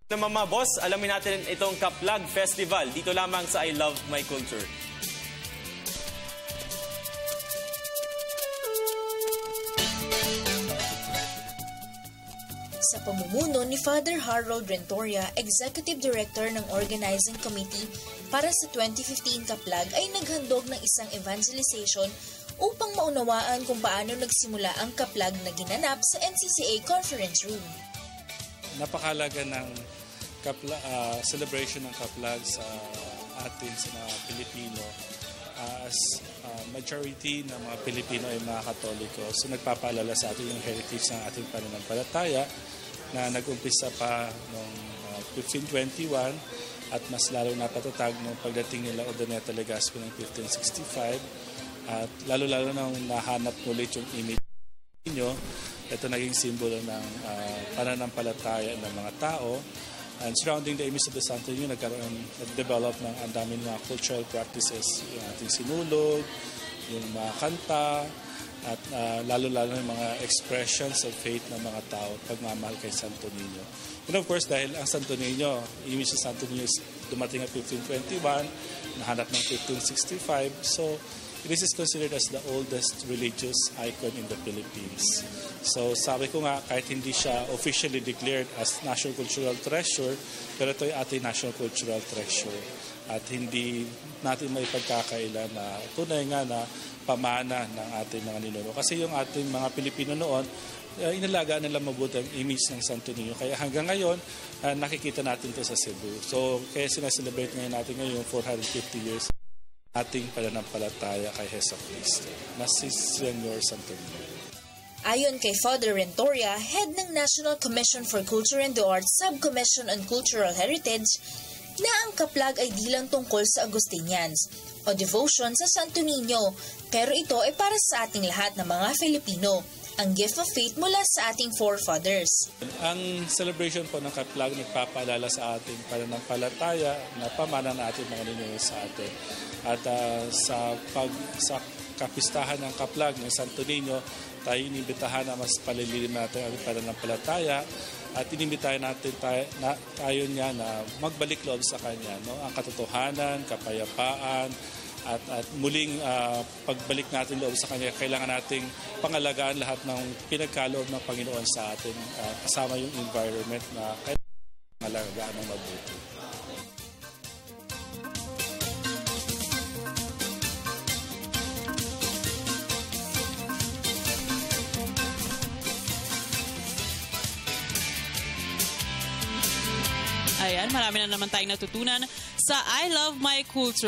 Naman mga boss, alamin natin itong Kaplag Festival dito lamang sa I Love My Culture. Sa pamumuno ni Father Harold Rentoria, Executive Director ng Organizing Committee para sa 2015 Kaplag, ay naghandog ng isang evangelization upang maunawaan kung paano nagsimula ang Kaplag na ginanap sa NCCA Conference Room. Napakalaga ng celebration ng Kaplag sa atin sa mga Pilipino. As majority ng mga Pilipino ay mga Katoliko, so nagpapaalala sa atin yung heritage ng ating pananampalataya na nag-umpisa pa noong 1521 at mas lalo napatatag noong pagdating nila Urdaneta Legazpi ng 1565 at lalo-lalo nang nahanap ulit yung image ninyo. Ito naging simbolo ng pananampalataya ng mga tao. And surrounding the image of the Santo Niño, nag-develop ng ang daming mga cultural practices, yung ating sinulog, yung mga kanta, at lalo-lalo yung mga expressions of faith ng mga tao, pagmamahal kay Santo Niño. And of course, dahil ang Santo Niño, image ng Santo Niño dumating ng 1521, nahanap ng 1565, so this is considered as the oldest religious icon in the Philippines. So sabi ko nga, kahit hindi siya officially declared as National Cultural Treasure, pero ito ay ating National Cultural Treasure. At hindi natin may pagkakaila na tunay nga na pamana ng ating mga ninuno. Kasi yung ating mga Pilipino noon, inalagaan nila mabuti ang image ng Santo Niño. Kaya hanggang ngayon, nakikita natin ito sa Cebu. So kaya sinaselebrate ngayon natin ngayon 450 years ating pananampalataya kay Heso Cristo na si Señor Santo Niño. Ayon kay Father Rentoria, head ng National Commission for Culture and the Arts Subcommission on Cultural Heritage, na ang Kaplag ay di lang tungkol sa Agustinians o devotion sa Santo Niño, pero ito ay para sa ating lahat ng mga Filipino, ang gift of faith mula sa ating forefathers. Ang celebration po ng Kaplag nagpapaalala sa ating pananampalataya na pamana ng ating mga ninuno sa atin. At sa kapistahan ng Kaplag ng Santo Niño, tayo inimbitahan na mas palililim natin ang pananampalataya at inimbitahan natin tayo niya na magbalik loob sa Kanya. No? Ang katotohanan, kapayapaan, at muling pagbalik natin loob sa Kanya, kailangan nating pangalagaan lahat ng pinagkaloob ng Panginoon sa atin, kasama yung environment na kailangan pangalagaan ng mabuti. Ayan, marami na naman tayong natutunan sa I Love My Culture.